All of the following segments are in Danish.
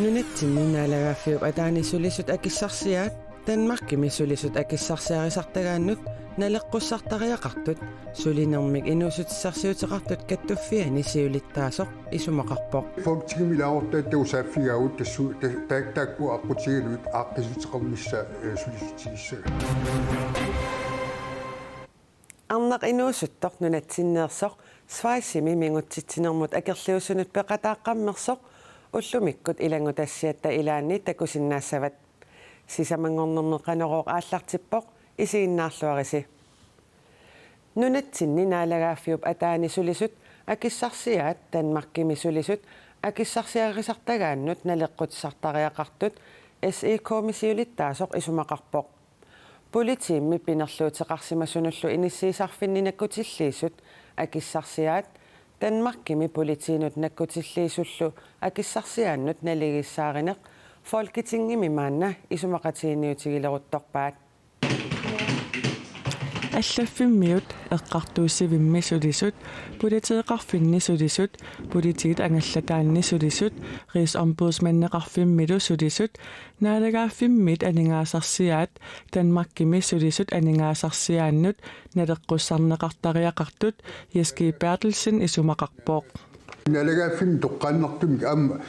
Nunatsinninaalagaafiup ataanisulisut akissarsiaat Danmarkimi sulisut akissarsiarisartagaannut naleqqussartariaqartut sulinermik inuusutissarsiuteqartut kattuffiani siulittaasoq isumaqarpoq Folketinget laortaat usaaffigaavut tassu taakku aqutigaluut aaqqisuteqarnissa sulisutiissa Arnaq inuusuttoq nunatsinneersoq Schweizimi mingutsitsinermut akerliusunut peqataaqqammersoq уллумиккут илангутассиатта илаанни такусиннаассават сисамангорнернеқанерооқ ааллартиппоқ исигиннаарлуариси нунатсинни наалагааффиуп атаани сулисут акиссарсиаат Danmarkими сулисут акиссарсиарисартагааннут налеққутсартариақартут SE-комиссиулиттаасоқ исумақарпоқ политиимми пинерлуутеқарсимасунуллу иниссиисарфиннинаккутиллиисут акиссарсиаат Danmarkimi politiinut nakkutilliisullu akissarsiaannut naligissaarinеq Folketingimi maanna isumaqatiiniutigileruttorpaat аллаффиммиут эққартууссивимми сулисут политеэқарфинни сулисут политигит ангаллатаанни сулисут рис омбудсманнеқарфиммилу сулисут наалагааффиммит анингаасарсиаат Danmarkими сулисут анингаасарсиааннут налеққуссарнеқартариақартут Jesper Bertelsen исумақарпоқ наалагааффим тоққааннартумик аама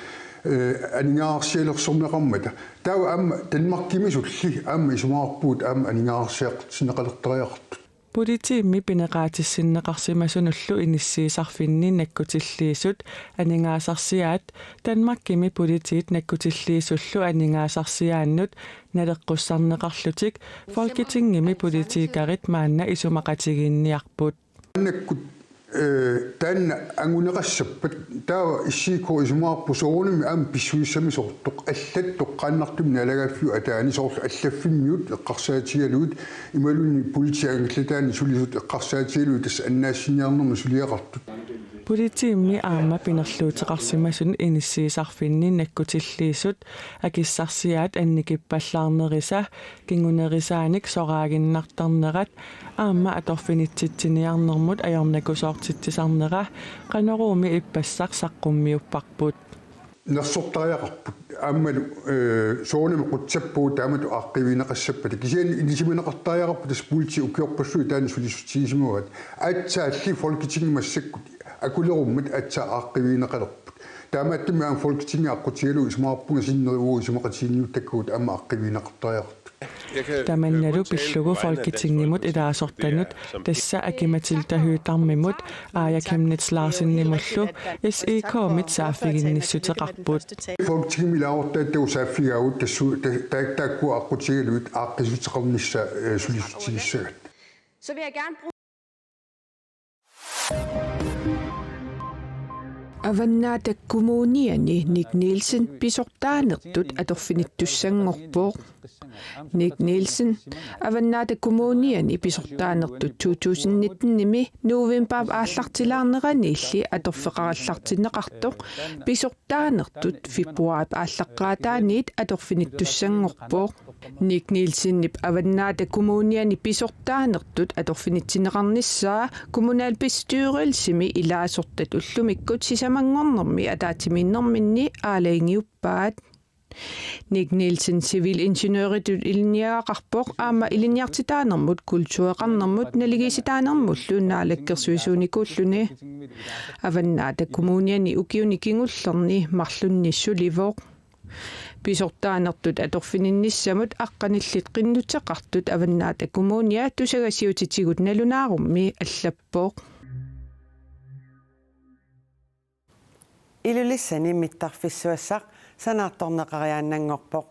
анингаарсиалерсорнеқармата тау аама Danmarkими сулли аама исумаарпуут аама анингаарсиақутсинеқалертариақартут политиимми пинеқаатиссиннеқарсимасунуллу иниссиисарфинни наккутиллиисут анингаасарсиаат Danmarkими политиит наккутиллиисуллу анингаасарсиааннут налеққуссарнеқарлутик Folketingimi политикарит маанна исумақатигиинниарпут наккут тан ангунеқассаппат таава иссиико исумаарпу сооними аама писсуиссами сортоқ аллат тоққааннартум налагааффиу атаани соорлу аллаффиммиут эққарсаатигалуут ималуни политианглатаани сулисут эққарсаатигалуут тас аннаассиниарнерма сулиақартут политиимми аама пинерлуутеқарсимасун иниссиисарфинни наккутиллиисут акиссарсиаат анникиппаллаарнериса кингунерисааник сораагиннартарнерат аама аторфинитситсиниарнермут аёрнакусоортитсисарнера канеруumi иппассақ саққуммиуппарпут нерсортариақарпут ааммалу соонами қутсаппуу таамату ааққивинеқассаппата кисиани илисиминеқартариақарпу тас пулти укиорпассуи таани сулисутсигисимуат аатсаалли Folketingимассаккут акулеруммат аатса ааққивинеқалерпут таамааттуми аам Folketingi аққутигалу исмаарпунга синнеривуу исумақатиинниуттаккуут аама ааққивинеқартариақартут таманналу пиллугу Folketingimut илаасортанут тасса акиматилтахуутармимут аякемнитслаарсиннимуллу SE-комит сааффигинниссутеқарпут Folketingimi laortaat usaaффигаавут тассу таакку аққутигалуут ааққисутеқарнисса сулисутигиссагат Så vil jeg gerne bruge Avannaata kommuniani Nick Nielsen pisortaanertut atorfinittussangorpooq Nick Nielsen Avannaata kommuniani pisortaanertut 2019 nimi november aallartilaarneraniilli atorfeqarallartineqartoq pisortaanertut februar ааllaqqaataaniit atorfinittussangorpooq Nick Nielsen nip Avannaata kommuniani pisortaanertut atorfinittineqarnissaa kommunalbestyrelsimi ilaasortat ullumikkut sisamangornermi ataatimiinnerminni aalaingiuppaat Nick Nielsen civilingeniøritut iliniaqarpoq aama iliniartitaanermut kultureqarnermut naligisiitaanermullu naalakkersuisuunikuulluni Avannaata kommuniani ukiuni kingullerni marlunnissulivoq pisortaanertut atorfininnissamut aqqanillit qinnutseqartut Avannaata kommunia tusagasiutitigut nalunaarummi allappoq Ilulissani mittarfissuassaq sanaartorneqariaannangorpoq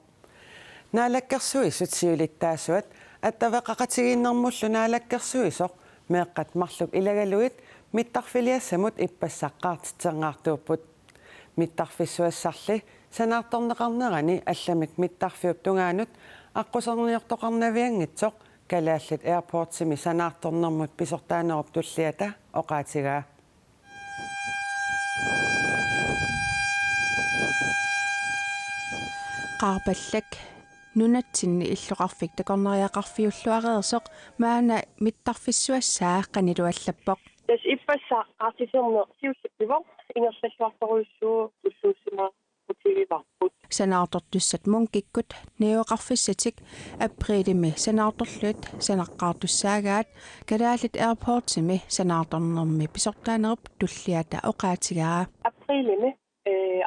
naalakkersuisut siulittaasuat attavaqaqatigiinnermullu naalakkersuisoq meeqqat marluk ilagaluit mittarfiliassamut ippassaqaartitsengaartuupput mittarfissuassarli sanaartorneqarnerani allamik mittarfiup tungaanut аққусерниортоқарнавиангитсоқ калааллит airportsimi sanaartornermut pisortaanerup tulliata oqaatigaa qaarpallak nunatsinni illuqarfik takorneriaqarfiulluareersoq maana mittarfissuassaa qaniluallappoq tas ippassaaqqaartiserner siussippivoq ingersalluartoruussuu tulluussima utigivarput санаарторtussat мункиккут неоқарфиссатик априлими санаарторлуит санаққаартуссаагаат калаалит аirportimi санаарторнерми писортаанеруп туллиата оқаатигаа априлими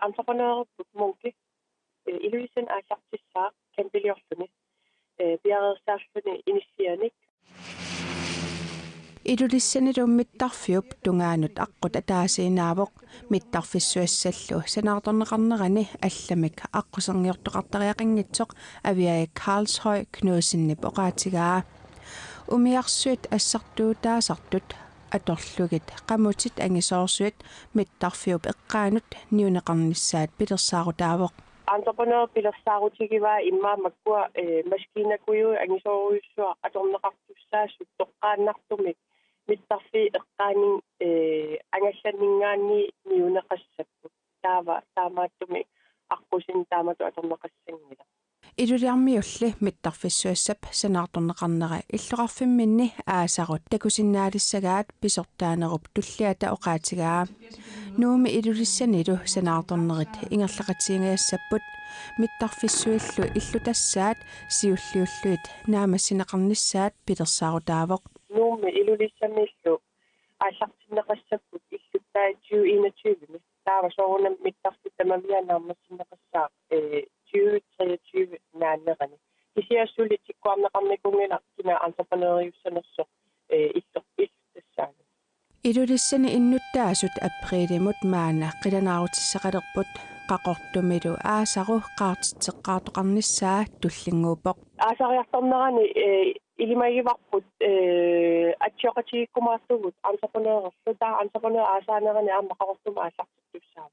entreprenørput munki iluisen аасартиссаа кампилиорлуни биареерсаарлуни иниссианик идулиссанилум миттарфиуп тунгаанут аққут атаасинаавоқ миттарфиссуассаллу санаарторнеқарнерани алламик аққусерниортоқартариақингитсоқ авиаи Карлshøj кнусиннип оқаатигаа умиарсуит ассартуутаасартут аторлугит қамутит ангисоорсуит миттарфиуп эққаанут ниунеқарниссаат пилерсаарутаавоқ entreprenør пилерсаарутигива иммаа маккуа маскинакуйу ангисооруйуссуа аторнеқартуссаасут тоққааннартумик миттарфи эққаанин ангалланнингаанни ниунеқассаппут таамааттуми аққусин таамату аторнеқассангила илулиармиулли миттарфиссуассап санаарторнеқарнера иллоқарфимминни аасарут такусиннаалиссагаат писортаанеруп туллиата оқаатигаа нууми илулиссанилу санаарторнерит ингерлақатингаяссаппут миттарфиссуиллу иллутассаат сиуллиуллуит наамассинеқарниссаат пилерсаарутаавоқ нууми илулиссамиллу ааллартиннеқассаппут иллуттаа 2021 таава соорна миттарфи тамавианаармассинеқассаа 2023 нааннерани кисиассули тиккуарнеқарникунгила кина entreprenøriussанерсо иллуттассаага илулиссани иннуттаасут априлимут маана қиланаарутиссақалерпут қақортумилу аасару qaartitseqqaartoqarnissaa tullinguupoq аасариарторнерани илимагиварпут атсиоқатигиккумаартугут entrepreneur таа entrepreneur аасаанерани аама қақортума ааллартуссаава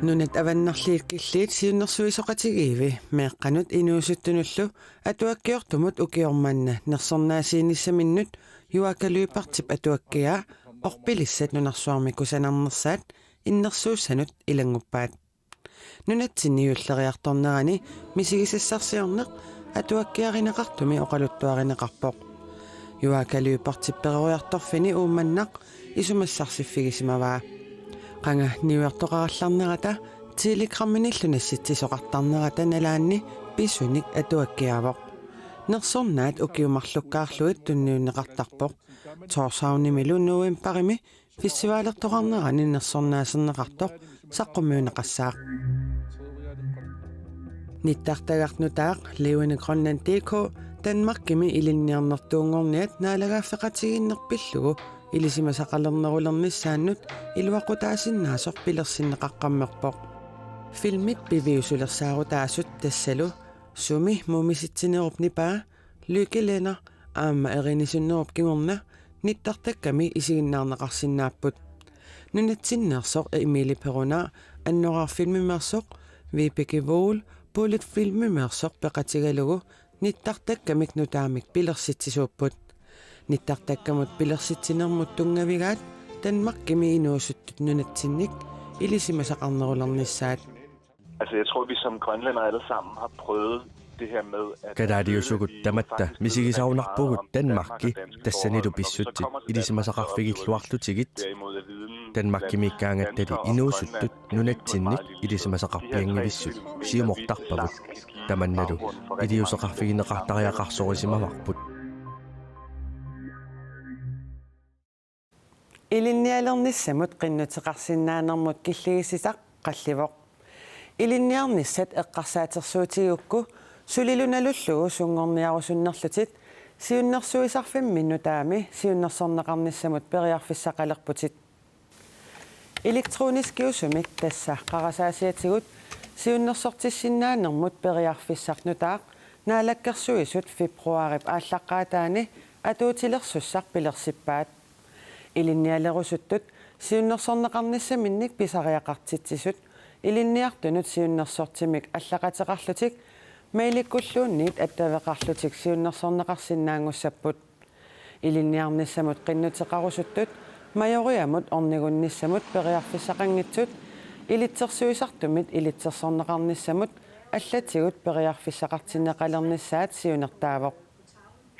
нунат аваннарлииккиллиит сиуннэрсуисоқатигииви меэққанут инуусуттунуллу атуаккиортумут укиорманна нерсорнаасииниссаминнут юакалуипартип атуаккиа орпилиссат нунарсуарми кусанарнерсаат иннерсууссанут илангуппаат нунатсинниуллериарторнерани мисигисассарсиорнеқ атуаккиаринеқартуми оқалуттуаринеқарпоқ юакалуипартипперориарторфини уумманнақ исумассарсиффигисимаваа qanga niuertoqarallarnerata telegram-minillunassitsisоqartarnerata nalaanni pisunik atuakkiavoq nersornaat ukiumarlukkaarluit tunniunneqartarpoq toorsaunimilu novemberimi festivalertoqarnerani nersornaaserneqartoq saqqumuuneqassaaq nittartagarnutaaq levende grønland.dk Danmarkimi ilinniarnertuungorniat naalagaaffeqatiginnerpillugu илисимасақалернерулернissaannут илуақутаасиннаасор пилерсиннеқаққаммерпоқ филмит пивиусулерсаарутаасут тассалу суми мумиситсинеруп нипаа лукеленер аама эринисуннеруп кигорна ниттартакками исигиннаарнеқарсиннааппут нунатсиннерсоқ эмили перуна аннораарфилмимерсоқ випеки воул буллет филмимерсоқ пеқатигалугу ниттартаккамик нутаамик пилерситсисууппут ниттартаккамут пилерситсинермут тунгавигаат Danmarkimi inuusuttut nunatsinnik ilisimasaqarnerulernissaat Altså jeg tror vi som grønlændere alle sammen har prøvet det her med at Kadadiusukut tamatta misigisaunarpugut Danmarki tassanilu pissuttit ilisimasaqarfigilluarlutigit Danmarkimiikkaangattali inuusuttut nunatsinnik ilisimasaqarpiangivissut siumortarpavut tamannalu iliuseqarfigineqartariaqarsorisimavarput илинниалернissamut qinnuteqarsinnaanermut killigisisaq qallivoq илинниарниссат эққарсаатерсуутигукку сулилуналуллугу сунгорниарусуннерлутит сиуннэрсуисарфимминнутаами сиуннэрсорнеқарнissamut периарфиссақалерпутит электронискиусумик тасса қарасаасиатигут сиуннэрсортиссиннаанермут периарфиссарнутаақ наалаккерсуисут фебруарип ааллаққаатаани атуутилерсуссар пилерсиппаат илинниалерусуттут сиуннэрсорнеқарнissamинник писариақартитсисут илинниартунут сиуннэрсортимик аллақатеқарлутик маиликкуллуунниит аттавеқарлутик сиуннэрсорнеқарсинаангуссаппут илинниарнissamут qinnuteqarusуттут маёриамут орнигуннissamут периарфиссақангитсут илитсерсуисартумит илитсерсорнеқарнissamут аллатигут периарфиссақартинеқалернissaат сиунертаавоқ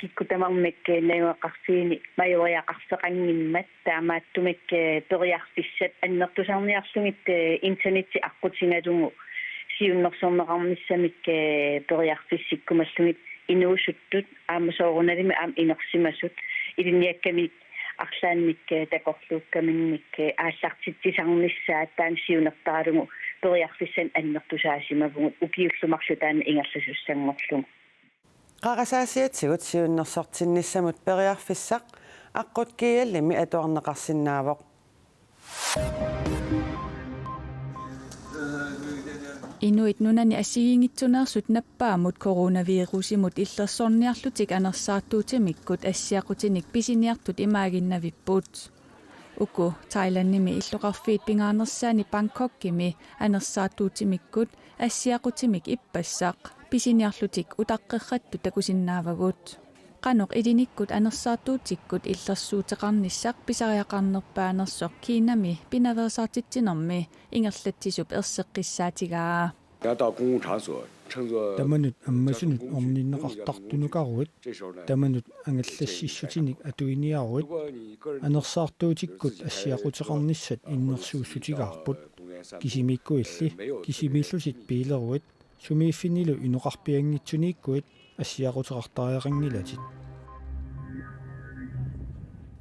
киккутамармик наюақарсиини майориақарсеқангиммат таамааттумик периарфиссат аннертусарниарлугит интернетти аққутингалугу сиуннерсорнеқармиссамик периарфиссиккумаллугит инуусуттут аамасооруналими аам инерсимасут илинниаккамик арлаанник такорлууккаминник ааллартитсисарниссаа таан сиунертаралугу периарфиссан аннертусаасимавгут укиуллумарлу таана ингерласуссангорлугу Qarasaassiatsigut siunnersortinnissamut periarfissaq aqqut kiallimi atuarneqarsinnaavoq. Inuit nunani assigiingitsuneersut nappaamut coronavirusimut illersorniarlutik anersaartuutimikkut assiaqutinik pisiniartut imaaginnavippuut. Uku Thailandnimi illuqarfiit pingaarnersaani Bangkokkimi anersaartuutimikkut assiaqutimik ippassaq pisiniarlutik utaqqerrattu takusinnaavagut. Qanuq ilinikkut anersaartuutikkut illersuuteqarnissaq pisariaqarnerpaanersoq Kiinami pinaversaartitsinermi ingerlattisup erseqqissaatigaa. Tamanut ammasunut orninneqartartunukaruit tamanut angallassissutinik atuiniaruit anersaartuutikkut assiaquteqarnissat innersuussutigaarput kisimikkuilli kisimillusit piileruit sumiiffinilu inuqarpianngitsuniikkuit ассиақутеқартариақангилатит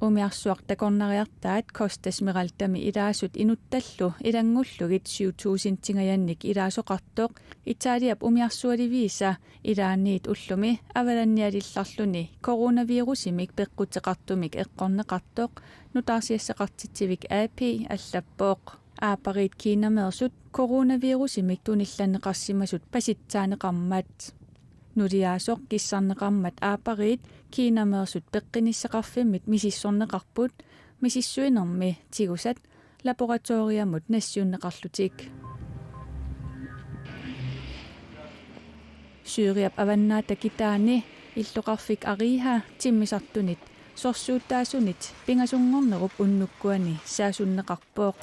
Umiarsuartakornariartaat kostasmiraltami ilaasut inuttаллу илангуллугит 7000 тингаянник илаасоқартоқ итаалиап умиарсуаливииса илаанниит уллуми аваланниалилларлуни коронавирусимик пеққутеқартумик эққорнеқартоқ нутаарсиассақартитсивик аапи аллаппооқ аапарит Kiinamерсут коронавирусимик тунилланеқарсимасут паситсаанеқармат Nuriasoq kissarneqarmat aaparit Kiinamersut peqqinissaqarfimmit misissorneqarput misissuinermi tigusat laboratoriamut nassuunneqarlutik Syriap avannaata kitaani illuqarfik ariha timmisartunit sorsuuttaasunit pingasungornerup unnukkuani saasunneqarpooq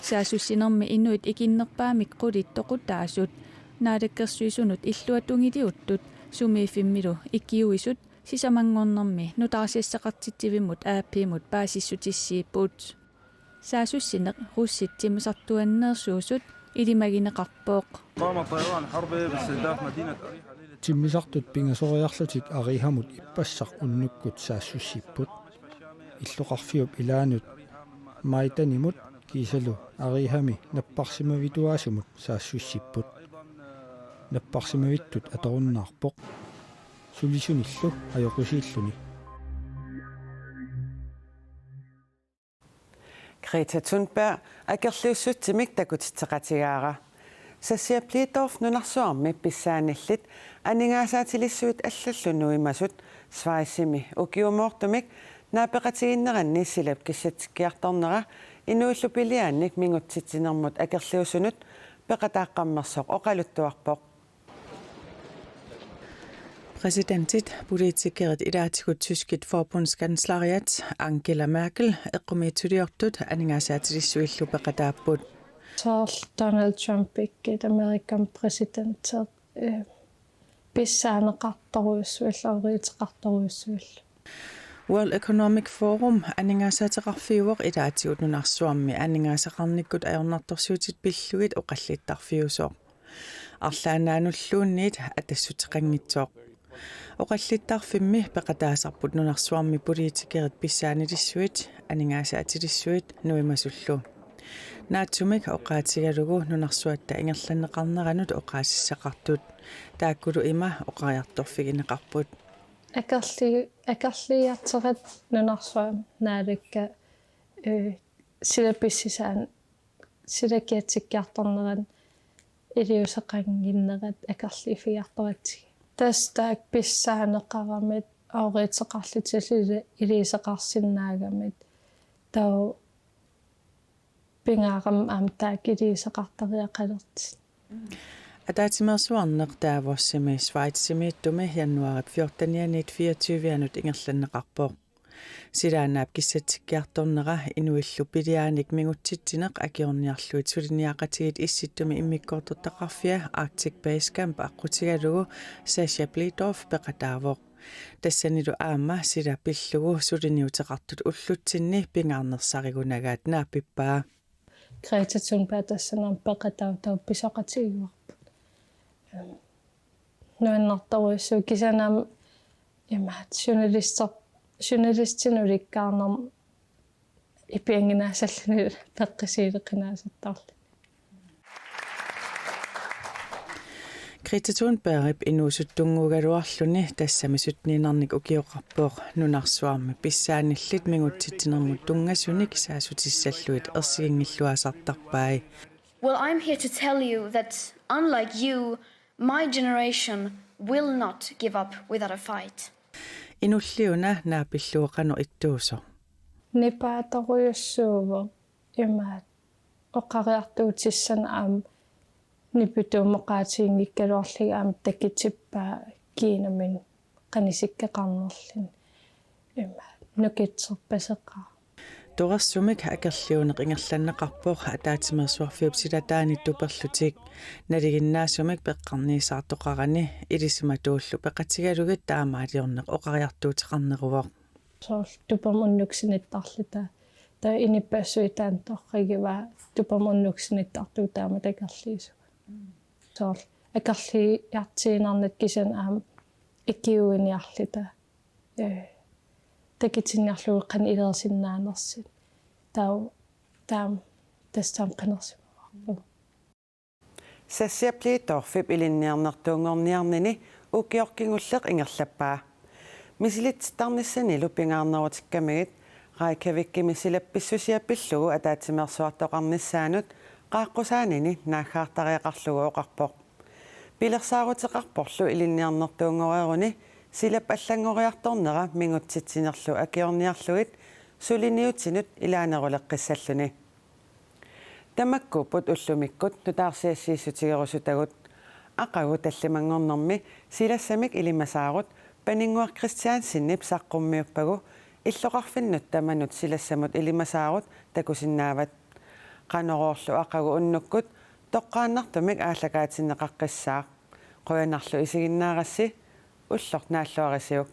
saasussinermi inuit ikinnerpaamik qulittoqutaasut naadakkersuisunut illuatungiliuttut sumiifimmilu ikkiuisut sisamangornermi nutaarsiassaqartitsivimut aappiimut paasissutissiippuut saasussineq russittimisartuanneersuusut ilimagineqarpooq timmisartut pingasoriarlutik arihamut ippassaq unnukkut saassussipput illuqarfiup ilaanut maitanimut kiisalu arihami napparsimavituaasumut saassussipput наппарсимавиттут аторуннаарпоқ сулисуниллу аёқусииллуни Greta Thunberg акерлиуссутсимик такутитсеқатигаара сассиаплииторф нунарсуарми писсаанилlit анингаасаатилиссуит аллаллунуимасут свайсими укиумоортумик наапеқатигиннеранни силап киссатиккиарторнера инууллупилиаанник мингутситсинермут акерлиусунут пеқатааққаммерсоқ оқалуттуарпоқ Præsidentit politikeret ilaatigut tyskit forbundskanslariat Angela Merkel eqqumiituliortut aningaasaatillissuillu peqataapput Donald Trump ikke Amerikan præsident pissaaneqartoruussuil auriiteqartoruussuil World Economic Forum aningaasaateqarfiuoq ilaatigut nunarsuarmi aningaasaqarnikkut ajornartorsuutit pillugit oqallittarfiusoq арлаанаануллуунниит атассутеқангитсооқ оқаллиттарфимми пеқатаасарпут нунарсуарми политикерит писсаанилиссуит анигаасаатилиссуит нуимасуллу наатсумик оқаатигалугу нунарсуатта ингерланнеқарнеранут оқаассақартут тааккулу има оқариарторфигинеқарпут акерлиартерат нунарсуам наалакка силаписсисаан силакиатсиккиарторнеран илиусеқангиннерат акерлифиарторатсиг тастаак писсаанеқарамит ауритеқарлутилли илисеқарсиннаагамит тау пингаарам амтаак илисеқартариақалерти атаатимерсуарнеқ таавоссими свайтсимииттуми януарит 14-24 ингерланнеқарпоқ Silaanaap kissatsikkiartornera inuillu piliaanik mingutsittineq akiorniarluit suliniaqatigit issittumi immikkoortortaqarfia Arctic Base Camp aqutigalugu Sasha Blidorf peqataavoq. Tassanilu aama sila pillugu suliniuteqartut ullutsinni pingaarnersarigunagaat naapippaa. Greta Thunberg tassanam peqatautau pisoqatigiuarput. Nuannartoruissuu kisanam imaat journalistinulikkaarnam ipianginaasalluni peqqisiileqinaasattarli. Greta Thunberg inuusuttunguugaluarluni tassamisutniinarnik ukioqarpooq nunarsuarmi pissaanillit mingutsittinermut tungasuni kisaasutissаллуит ersigingilluasartarpai. Well, I'm here to tell you that unlike you, my generation will not give up without a fight. Inulliuna naapilluoqanu ittuuso. Nipaatoruyussuuvo imaat oqariartuutissana aam niputuumoqaatiingikkaluarliga aam takitippaa kiinamin qanisikkeqarnerlin imaat nukitserpaseqaa. Torassumik akerliuneq ingerlanneqarpooq ataatimersuarfiup silataani tuperlutik naliginnaasumik peqqarniisaartoqarani ilissimatuullu peqatigalugit taamaaliorneq oqariartuuteqarneruvoq. Soorl tupam unnuksinittarlita ta inippaassuitaan torrigiva tupam unnuksinittartuu taama takerliisuga. Soorl akerliartiinarnat kisan aam ikkiuiniarlita takitinniarlugu qan ilersinnaanersin taam tastam qanersimuarpu. Sassia Blidorf ilinniarnertuungorniarnini ukiorkingulleq ingerlappaa. Misilitstarnissanilu pingaarnerutikkамигит Reykjavikimi silappissusiappillugu ataatimersuartoqarnissaanut qaaqqusaaninni naaggaartariaqarlugu oqarpoq. Pilersaaruteqarporlu ilinniarnertuungoreruni silap allangoriartornera mingutsitsinerlu akiorniarluit suliniutinut ilaaneruleqqissalluni. Tamakkuuput ullumikkut nutaarsiassiissutigerusutagut aqagu tallimangornermi silassamik ilimasaarut paninguar Christiansinnip saqqummiuppagu illoqarfinnut tamanut silassamut ilimasaarut takusinnaavat qanororlu aqagu unnukkut toqqaannartumik aallakaatinneqaqqissaaq qoyanarlu isiginnaarassi ullornaalluarisiuk.